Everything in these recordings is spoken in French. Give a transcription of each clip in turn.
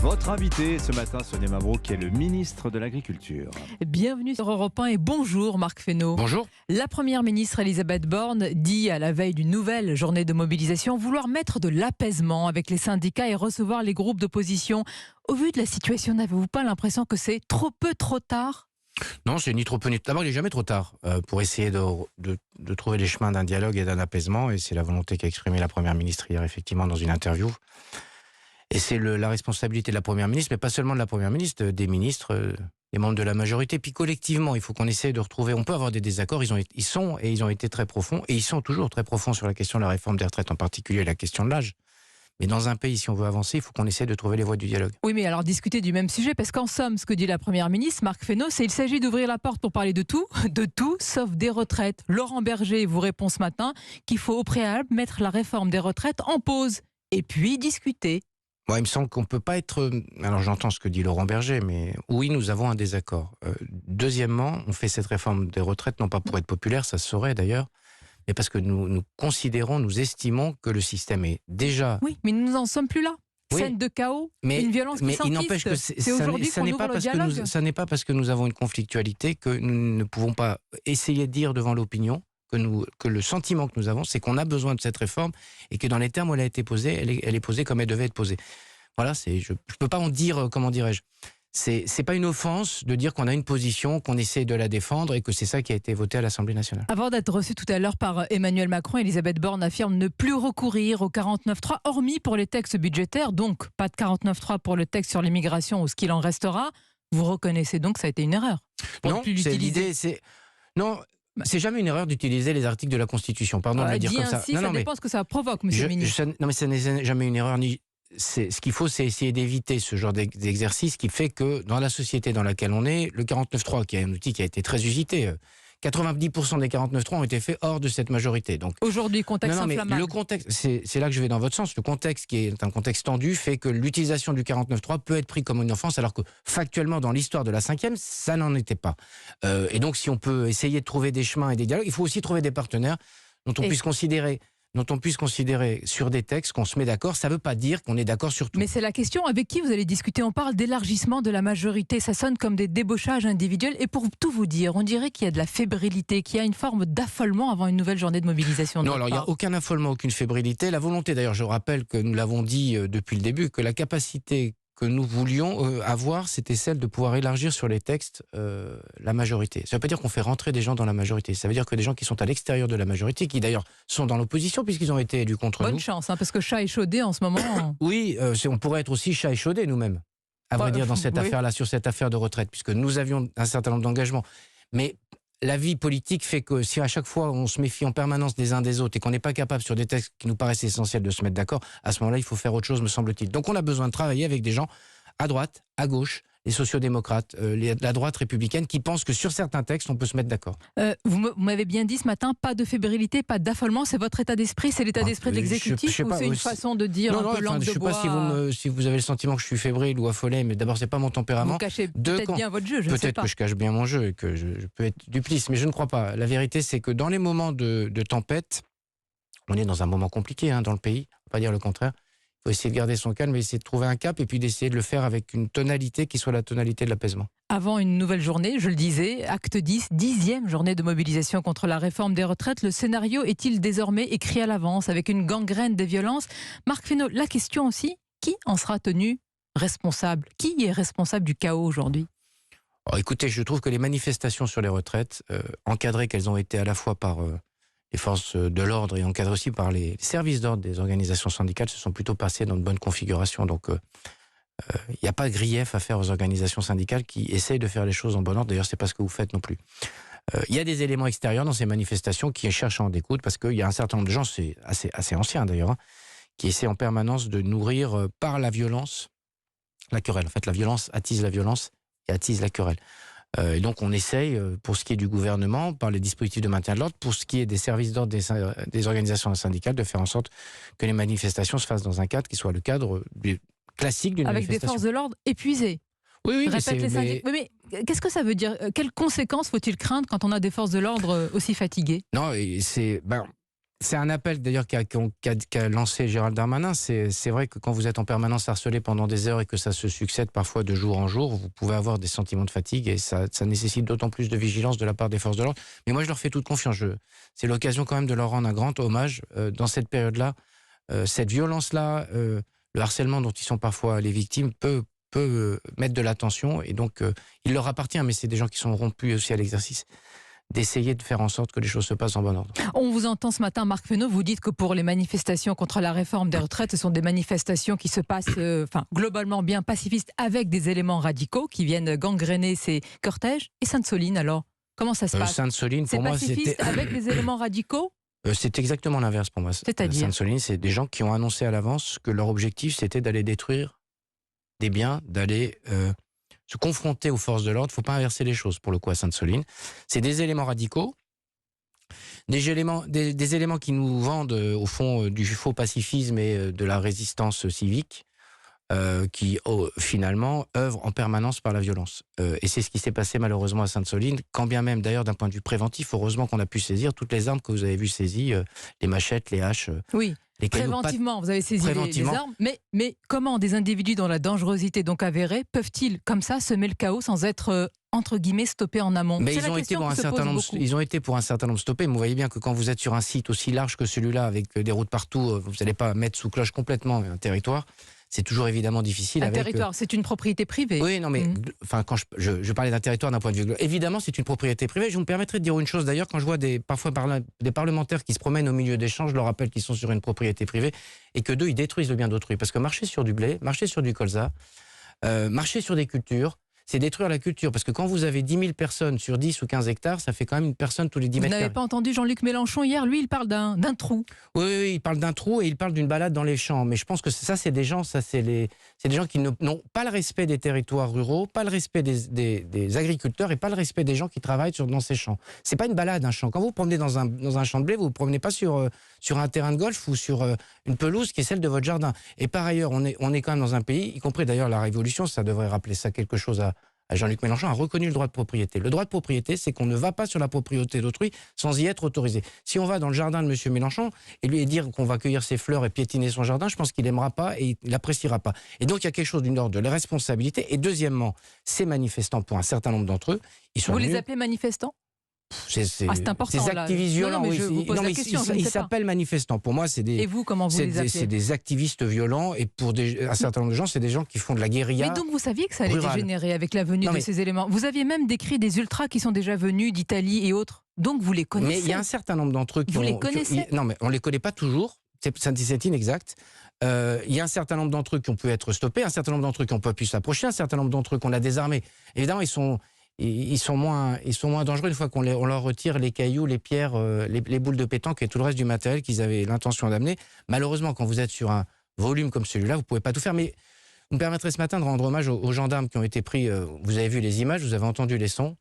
Votre invité ce matin, Sonia Mabrouk, qui est le ministre de l'Agriculture. Bienvenue sur Europe 1 et bonjour Marc Fesneau. Bonjour. La première ministre Elisabeth Borne dit à la veille d'une nouvelle journée de mobilisation vouloir mettre de l'apaisement avec les syndicats et recevoir les groupes d'opposition. Au vu de la situation, n'avez-vous pas l'impression que c'est trop peu, trop tard ? Non, c'est ni trop peu ni... D'abord, il n'est jamais trop tard pour essayer de trouver les chemins d'un dialogue et d'un apaisement. Et c'est la volonté qu'a exprimée la première ministre hier, effectivement, dans une interview. Et c'est la responsabilité de la première ministre, mais pas seulement de la première ministre, des ministres, des membres de la majorité. Puis collectivement, il faut qu'on essaie de retrouver... On peut avoir des désaccords, ils ont été très profonds, et ils sont toujours très profonds sur la question de la réforme des retraites, en particulier la question de l'âge. Mais dans un pays, si on veut avancer, il faut qu'on essaie de trouver les voies du dialogue. Oui, mais alors discuter du même sujet, parce qu'en somme, ce que dit la première ministre, Marc Fesneau, c'est qu'il s'agit d'ouvrir la porte pour parler de tout, sauf des retraites. Laurent Berger vous répond ce matin qu'il faut au préalable mettre la réforme des retraites en pause, et puis discuter. Moi, il me semble qu'on ne peut pas être... Alors j'entends ce que dit Laurent Berger, mais oui, nous avons un désaccord. Deuxièmement, on fait cette réforme des retraites, non pas pour être populaire, ça se saurait d'ailleurs, mais parce que nous estimons que le système est déjà... Oui, mais nous n'en sommes plus là. Oui. Scène de chaos, une violence qui s'enquiste. Mais il n'empêche que c'est aujourd'hui qu'on ouvre le dialogue. ça n'est pas parce que nous avons une conflictualité que nous ne pouvons pas essayer de dire devant l'opinion que le sentiment que nous avons, c'est qu'on a besoin de cette réforme et que dans les termes où elle a été posée, elle est posée comme elle devait être posée. Voilà, je ne peux pas en dire, comment dirais-je, c'est pas une offense de dire qu'on a une position, qu'on essaie de la défendre et que c'est ça qui a été voté à l'Assemblée nationale. Avant d'être reçu tout à l'heure par Emmanuel Macron, Elisabeth Borne affirme ne plus recourir au 49.3, hormis pour les textes budgétaires, donc pas de 49.3 pour le texte sur l'immigration ou ce qu'il en restera. Vous reconnaissez donc que ça a été une erreur? Non, c'est l'idée, Non, c'est jamais une erreur d'utiliser les articles de la Constitution. Pardon de le dire comme ça. Ainsi, ça dépend ce que ça provoque, monsieur le ministre. Non, mais ça n'est jamais une erreur. Ce qu'il faut, c'est essayer d'éviter ce genre d'exercice qui fait que dans la société dans laquelle on est, le 49.3, qui est un outil qui a été très usité, 90% des 49.3 ont été faits hors de cette majorité. Donc, aujourd'hui, contexte inflammable. Le contexte, c'est là que je vais dans votre sens. Le contexte, qui est un contexte tendu, fait que l'utilisation du 49.3 peut être pris comme une offense, alors que factuellement, dans l'histoire de la 5e, ça n'en était pas. Et donc, si on peut essayer de trouver des chemins et des dialogues, il faut aussi trouver des partenaires dont on puisse considérer sur des textes qu'on se met d'accord. Ça ne veut pas dire qu'on est d'accord sur tout. Mais c'est la question, avec qui vous allez discuter? On parle d'élargissement de la majorité, ça sonne comme des débauchages individuels. Et pour tout vous dire, on dirait qu'il y a de la fébrilité, qu'il y a une forme d'affolement avant une nouvelle journée de mobilisation. Non, alors il n'y a aucun affolement, aucune fébrilité. La volonté, d'ailleurs, je rappelle que nous l'avons dit depuis le début, que la capacité que nous voulions avoir, c'était celle de pouvoir élargir sur les textes la majorité. Ça ne veut pas dire qu'on fait rentrer des gens dans la majorité. Ça veut dire que des gens qui sont à l'extérieur de la majorité, qui d'ailleurs sont dans l'opposition puisqu'ils ont été élus contre nous. Bonne chance, parce que chat échaudé en ce moment. Oui, on pourrait être aussi chat échaudé nous-mêmes, à vrai dire, dans cette affaire-là, sur cette affaire de retraite, puisque nous avions un certain nombre d'engagements. Mais la vie politique fait que si à chaque fois on se méfie en permanence des uns des autres et qu'on n'est pas capable sur des textes qui nous paraissent essentiels de se mettre d'accord, à ce moment-là, il faut faire autre chose, me semble-t-il. Donc on a besoin de travailler avec des gens à droite, à gauche, les sociodémocrates, la droite républicaine, qui pensent que sur certains textes, on peut se mettre d'accord. Vous m'avez bien dit ce matin, pas de fébrilité, pas d'affolement, c'est votre état d'esprit, c'est l'état d'esprit de l'exécutif, ou c'est une façon de dire un peu langue de bois? Je ne sais pas si vous avez le sentiment que je suis fébrile ou affolé, mais d'abord, c'est pas mon tempérament. Vous cachez peut-être bien votre jeu, je ne sais pas. Peut-être que je cache bien mon jeu et que je peux être duplice, mais je ne crois pas. La vérité, c'est que dans les moments de tempête, on est dans un moment compliqué dans le pays, on ne va pas dire le contraire. Il faut essayer de garder son calme, essayer de trouver un cap et puis d'essayer de le faire avec une tonalité qui soit la tonalité de l'apaisement. Avant une nouvelle journée, je le disais, acte 10, 10e journée de mobilisation contre la réforme des retraites. Le scénario est-il désormais écrit à l'avance avec une gangrène des violences? Marc Fesneau, la question aussi, qui en sera tenu responsable? Qui est responsable du chaos aujourd'hui? Écoutez, je trouve que les manifestations sur les retraites, encadrées qu'elles ont été à la fois par les forces de l'ordre et encadrées aussi par les services d'ordre des organisations syndicales, se sont plutôt passées dans de bonnes configurations. Donc, il n'y a pas de grief à faire aux organisations syndicales qui essayent de faire les choses en bon ordre. D'ailleurs, ce n'est pas ce que vous faites non plus. Il y a des éléments extérieurs dans ces manifestations qui cherchent à en découdre, parce qu'il y a un certain nombre de gens, c'est assez ancien d'ailleurs, qui essaient en permanence de nourrir par la violence la querelle. En fait, la violence attise la violence et attise la querelle. Et donc on essaye, pour ce qui est du gouvernement, par les dispositifs de maintien de l'ordre, pour ce qui est des services d'ordre des organisations syndicales, de faire en sorte que les manifestations se fassent dans un cadre qui soit le cadre classique d'une manifestation. Avec des forces de l'ordre épuisées. Oui, mais qu'est-ce que ça veut dire? Quelles conséquences faut-il craindre quand on a des forces de l'ordre aussi fatiguées? Non, C'est un appel d'ailleurs qu'a lancé Gérald Darmanin. C'est vrai que quand vous êtes en permanence harcelé pendant des heures et que ça se succède parfois de jour en jour, vous pouvez avoir des sentiments de fatigue et ça nécessite d'autant plus de vigilance de la part des forces de l'ordre. Mais moi, je leur fais toute confiance. C'est l'occasion quand même de leur rendre un grand hommage dans cette période-là. Cette violence-là, le harcèlement dont ils sont parfois les victimes peut mettre de l'attention. Et donc, il leur appartient, mais c'est des gens qui sont rompus aussi à l'exercice, d'essayer de faire en sorte que les choses se passent en bon ordre. On vous entend ce matin, Marc Fesneau, vous dites que pour les manifestations contre la réforme des retraites, ce sont des manifestations qui se passent globalement bien pacifistes avec des éléments radicaux qui viennent gangréner ces cortèges. Et Sainte-Soline alors, comment ça se passe? Sainte-Soline, pour moi, c'était... pacifiste avec des éléments radicaux? C'est exactement l'inverse pour moi. C'est-à-dire Sainte-Soline, c'est des gens qui ont annoncé à l'avance que leur objectif, c'était d'aller détruire des biens, d'aller se confronter aux forces de l'ordre. Il ne faut pas inverser les choses, pour le coup, à Sainte-Soline. C'est des éléments radicaux, des éléments qui nous vendent, au fond, du faux pacifisme et de la résistance civique, qui, finalement, œuvrent en permanence par la violence. Et c'est ce qui s'est passé, malheureusement, à Sainte-Soline, quand bien même, d'ailleurs, d'un point de vue préventif, heureusement qu'on a pu saisir toutes les armes que vous avez vues saisies, les machettes, les haches... Oui. Préventivement, vous avez saisi les armes, mais comment des individus dont la dangerosité donc avérée peuvent-ils comme ça semer le chaos sans être entre guillemets stoppés en amont? Mais ils ont été pour un certain nombre stoppés. Mais vous voyez bien que quand vous êtes sur un site aussi large que celui-là, avec des routes partout, vous n'allez pas mettre sous cloche complètement un territoire. C'est toujours évidemment difficile. Un territoire, c'est une propriété privée. Oui, non, mais enfin, quand je parlais d'un territoire d'un point de vue global, évidemment, c'est une propriété privée. Je me permettrai de dire une chose d'ailleurs, quand je vois parfois des parlementaires qui se promènent au milieu des champs, je leur rappelle qu'ils sont sur une propriété privée et que d'eux, ils détruisent le bien d'autrui. Parce que marcher sur du blé, marcher sur du colza, marcher sur des cultures, c'est détruire la culture. Parce que quand vous avez 10 000 personnes sur 10 ou 15 hectares, ça fait quand même une personne tous les 10 mètres carrés. Vous n'avez pas entendu Jean-Luc Mélenchon hier? Lui, il parle d'un trou. Oui, il parle d'un trou et il parle d'une balade dans les champs. Mais je pense que ça, c'est des gens qui n'ont pas le respect des territoires ruraux, pas le respect des agriculteurs et pas le respect des gens qui travaillent dans ces champs. C'est pas une balade, un champ. Quand vous vous promenez dans un champ de blé, vous ne vous promenez pas sur un terrain de golf ou sur une pelouse qui est celle de votre jardin. Et par ailleurs, on est quand même dans un pays, y compris d'ailleurs la Révolution, ça devrait rappeler ça quelque chose à Jean-Luc Mélenchon, a reconnu le droit de propriété. Le droit de propriété, c'est qu'on ne va pas sur la propriété d'autrui sans y être autorisé. Si on va dans le jardin de M. Mélenchon et lui dire qu'on va cueillir ses fleurs et piétiner son jardin, je pense qu'il n'aimera pas et il n'appréciera pas. Et donc, il y a quelque chose d'une ordre de la responsabilité. Et deuxièmement, ces manifestants, pour un certain nombre d'entre eux, ils sont venus... Vous les appelez manifestants? C'est important. Ces activistes violents, oui. Ils s'appellent manifestants. Pour moi, c'est des. Et vous, comment vous les appelez? C'est des activistes violents. Et pour un certain nombre de gens, c'est des gens qui font de la guérilla. Mais donc, vous saviez que ça allait dégénérer avec la venue de ces éléments. Vous aviez même décrit des ultras qui sont déjà venus d'Italie et autres. Donc, vous les connaissez. Mais il y a un certain nombre d'entre eux qui Vous les connaissez? Non, mais on les connaît pas toujours. C'est inexact. Il y a un certain nombre d'entre eux qui ont pu être stoppés, un certain nombre d'entre eux qui n'ont pas pu s'approcher, un certain nombre d'entre eux qu'on a désarmés. Évidemment, ils sont moins dangereux une fois qu'on leur retire les cailloux, les pierres, les boules de pétanque et tout le reste du matériel qu'ils avaient l'intention d'amener. Malheureusement, quand vous êtes sur un volume comme celui-là, vous ne pouvez pas tout faire. Mais vous me permettrez ce matin de rendre hommage aux gendarmes qui ont été pris. Vous avez vu les images, vous avez entendu les sons.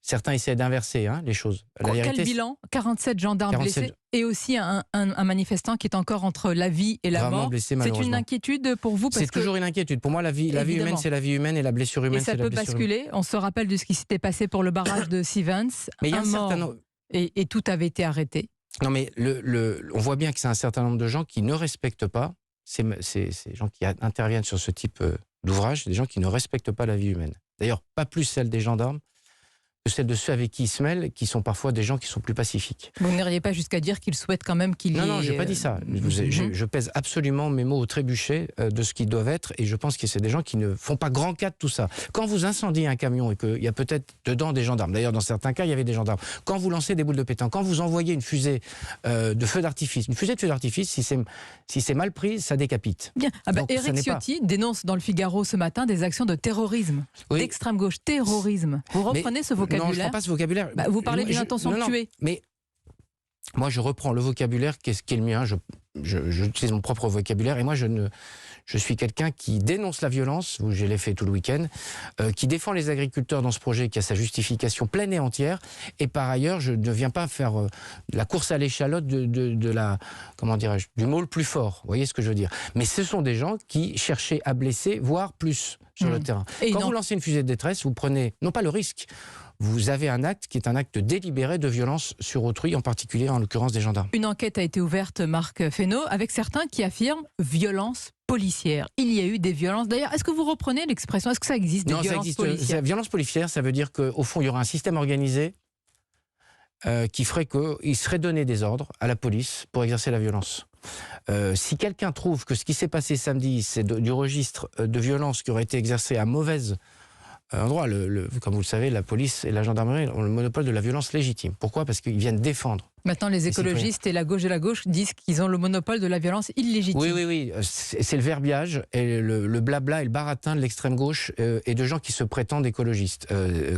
Certains essaient d'inverser les choses. Quel bilan? 47 gendarmes blessés et aussi un manifestant qui est encore entre la vie et la mort. Blessé, c'est une inquiétude pour vous? C'est toujours une inquiétude. Pour moi, la vie humaine, c'est la vie humaine et la blessure humaine, c'est la blessure humaine. Et ça peut basculer. On se rappelle de ce qui s'était passé pour le barrage de Sivens. Mais il y a un certain nombre... et tout avait été arrêté. Non, mais on voit bien que c'est un certain nombre de gens qui ne respectent pas, ces gens qui interviennent sur ce type d'ouvrage, des gens qui ne respectent pas la vie humaine. D'ailleurs, pas plus celle des gendarmes que celle de ceux avec qui ils se mêlent, qui sont parfois des gens qui sont plus pacifiques. Vous n'iriez pas jusqu'à dire qu'ils souhaitent quand même qu'il y ait... Non, je n'ai pas dit ça. Je pèse absolument mes mots au trébuchet de ce qu'ils doivent être, et je pense que c'est des gens qui ne font pas grand cas de tout ça. Quand vous incendiez un camion et qu'il y a peut-être dedans des gendarmes, d'ailleurs dans certains cas il y avait des gendarmes, quand vous lancez des boules de pétanque, quand vous envoyez une fusée de feu d'artifice, si c'est mal pris, ça décapite. Bien. Éric Ciotti dénonce dans le Figaro ce matin des actions de terrorisme, d'extrême gauche, terrorisme. Vous reprenez ce vocabulaire? Non, je ne prends pas ce vocabulaire. Vous parlez d'une intention de tuer. Mais moi, je reprends le vocabulaire qui est le mien. J'utilise mon propre vocabulaire. Et moi, je suis quelqu'un qui dénonce la violence, je l'ai fait tout le week-end, qui défend les agriculteurs dans ce projet qui a sa justification pleine et entière. Et par ailleurs, je ne viens pas faire la course à l'échalote de la, comment dirais-je, du mot le plus fort. Vous voyez ce que je veux dire? Mais ce sont des gens qui cherchaient à blesser, voire plus, sur le terrain. Quand vous lancez une fusée de détresse, vous prenez, non pas le risque, vous avez un acte qui est un acte délibéré de violence sur autrui, en particulier en l'occurrence des gendarmes. Une enquête a été ouverte, Marc Fesneau, avec certains qui affirment violence policière. Il y a eu des violences. D'ailleurs, est-ce que vous reprenez l'expression? Est-ce que ça existe, des violences policières? Violence policière, ça veut dire qu'au fond, il y aura un système organisé qui ferait qu'il serait donné des ordres à la police pour exercer la violence. Si quelqu'un trouve que ce qui s'est passé samedi, c'est du registre de violence qui aurait été exercé à mauvaise endroit, comme vous le savez, la police et la gendarmerie ont le monopole de la violence légitime. Pourquoi? Parce qu'ils viennent défendre. Maintenant, les écologistes et la gauche de la gauche disent qu'ils ont le monopole de la violence illégitime. Oui. C'est le verbiage et le blabla et le baratin de l'extrême gauche et de gens qui se prétendent écologistes.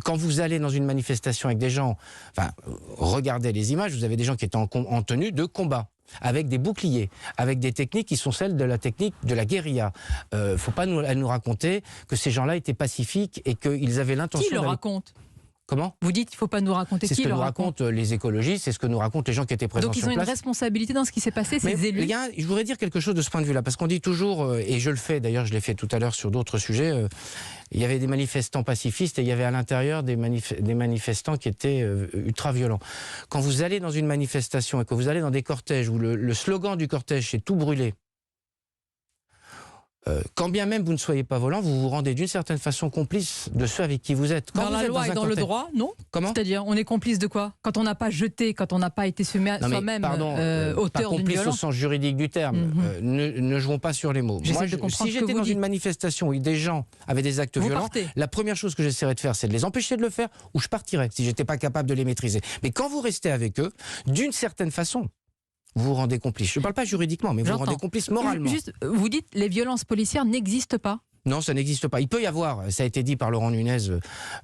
Quand vous allez dans une manifestation avec des gens, regardez les images, vous avez des gens qui étaient en tenue de combat, avec des boucliers, avec des techniques qui sont celles de la technique de la guérilla. Faut pas nous raconter que ces gens-là étaient pacifiques et qu'ils avaient l'intention... Qui le raconte? Comment? Vous dites qu'il ne faut pas nous raconter qui le raconte. C'est ce que nous racontent les écologistes, c'est ce que nous racontent les gens qui étaient présents sur place. Donc ils ont une responsabilité dans ce qui s'est passé, ces élus. Je voudrais dire quelque chose de ce point de vue-là, parce qu'on dit toujours, et je le fais, d'ailleurs je l'ai fait tout à l'heure sur d'autres sujets, il y avait des manifestants pacifistes et il y avait à l'intérieur des manifestants qui étaient ultra-violents. Quand vous allez dans une manifestation et que vous allez dans des cortèges où le slogan du cortège c'est « tout brûler », quand bien même vous ne soyez pas volant, vous vous rendez d'une certaine façon complice de ceux avec qui vous êtes. Quand dans vous la êtes loi et dans le droit, non? Comment? C'est-à-dire, on est complice de quoi? Quand on n'a pas jeté, quand on n'a pas été soi-même auteur d'une complice violence. au sens juridique du terme. Ne jouons pas sur les mots. Moi, si j'étais dans une manifestation où des gens avaient des actes violents, la première chose que j'essaierais de faire, c'est de les empêcher de le faire, ou je partirais si j'étais pas capable de les maîtriser. Mais quand vous restez avec eux, d'une certaine façon, vous vous rendez complice. Je ne parle pas juridiquement, mais vous vous rendez complice moralement. Juste, vous dites les violences policières n'existent pas? Non, ça n'existe pas. Il peut y avoir, ça a été dit par Laurent Nunez,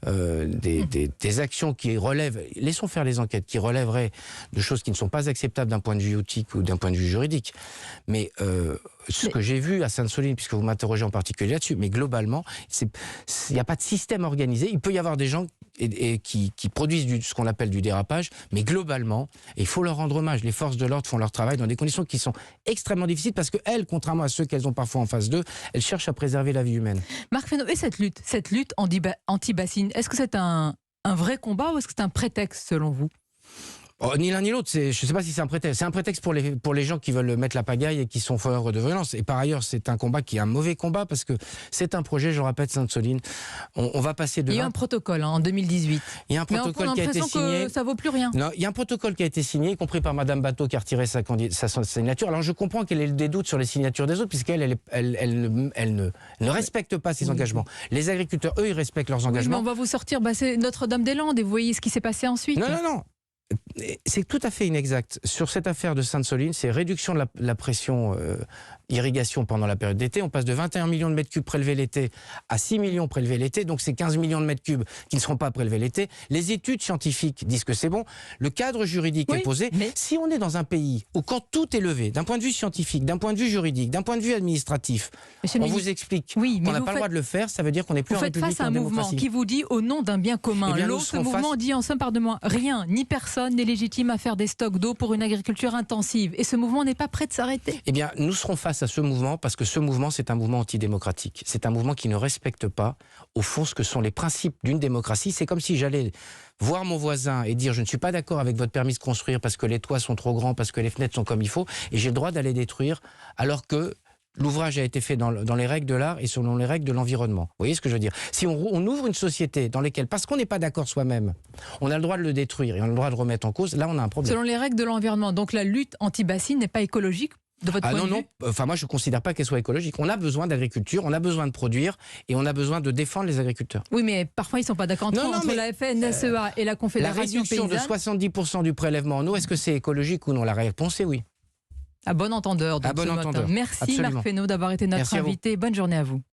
des actions qui relèvent, laissons faire les enquêtes, qui relèveraient de choses qui ne sont pas acceptables d'un point de vue éthique ou d'un point de vue juridique. Mais ce que j'ai vu à Sainte-Soline, puisque vous m'interrogez en particulier là-dessus, mais globalement, il n'y a pas de système organisé. Il peut y avoir des gens qui produisent ce qu'on appelle du dérapage, mais globalement, il faut leur rendre hommage. Les forces de l'ordre font leur travail dans des conditions qui sont extrêmement difficiles parce qu'elles, contrairement à ceux qu'elles ont parfois en face d'eux, elles cherchent à préserver la vie humaine. Marc Fesneau, et cette lutte anti-bassine, est-ce que c'est un vrai combat ou est-ce que c'est un prétexte selon vous? Ni l'un ni l'autre, je ne sais pas si c'est un prétexte. C'est un prétexte pour les gens qui veulent mettre la pagaille et qui sont forts de violence. Et par ailleurs, c'est un combat qui est un mauvais combat parce que c'est un projet, je le répète, Sainte-Soline. On va passer de... Il y a eu un protocole en 2018. Il y a un protocole qui a été signé. Que ça vaut plus rien. Non, il y a un protocole qui a été signé, y compris par Madame Bateau qui a retiré sa signature. Alors je comprends qu'elle ait des doutes sur les signatures des autres, puisqu'elle ne respecte pas ses engagements. Les agriculteurs, eux, ils respectent leurs engagements. Oui, mais on va vous sortir, c'est Notre-Dame-des-Landes et vous voyez ce qui s'est passé ensuite. Non. C'est tout à fait inexact. Sur cette affaire de Sainte-Soline, c'est réduction de la pression irrigation pendant la période d'été. On passe de 21 millions de mètres cubes prélevés l'été à 6 millions prélevés l'été. Donc c'est 15 millions de mètres cubes qui ne seront pas prélevés l'été. Les études scientifiques disent que c'est bon. Le cadre juridique est posé. Mais si on est dans un pays où quand tout est levé, d'un point de vue scientifique, d'un point de vue juridique, d'un point de vue administratif, on vous explique qu'on n'a pas le droit de le faire, ça veut dire qu'on n'est plus en République, face à un mouvement qui vous dit au nom d'un bien commun. L'autre mouvement dit en somme, pardonnez-moi, rien, ni personne n'est légitime à faire des stocks d'eau pour une agriculture intensive. Et ce mouvement n'est pas prêt de s'arrêter. Eh bien, nous serons face à ce mouvement parce que ce mouvement, c'est un mouvement antidémocratique. C'est un mouvement qui ne respecte pas, au fond, ce que sont les principes d'une démocratie. C'est comme si j'allais voir mon voisin et dire je ne suis pas d'accord avec votre permis de construire parce que les toits sont trop grands, parce que les fenêtres sont comme il faut, et j'ai le droit d'aller détruire alors que l'ouvrage a été fait dans les règles de l'art et selon les règles de l'environnement. Vous voyez ce que je veux dire? Si on ouvre une société dans laquelle, parce qu'on n'est pas d'accord soi-même, on a le droit de le détruire et on a le droit de le remettre en cause, là on a un problème. Selon les règles de l'environnement, donc la lutte anti-bassine n'est pas écologique de votre point de vue? Non. Enfin, moi je ne considère pas qu'elle soit écologique. On a besoin d'agriculture, on a besoin de produire et on a besoin de défendre les agriculteurs. Oui, mais parfois ils ne sont pas d'accord entre la FNSEA et la Confédération paysanne. La réduction de 70% du prélèvement en eau, est-ce que c'est écologique ou non? La réponse est oui. À bon entendeur. Donc, à bon entendeur. Merci Absolument. Marc Fesneau d'avoir été notre invité. Bonne journée à vous.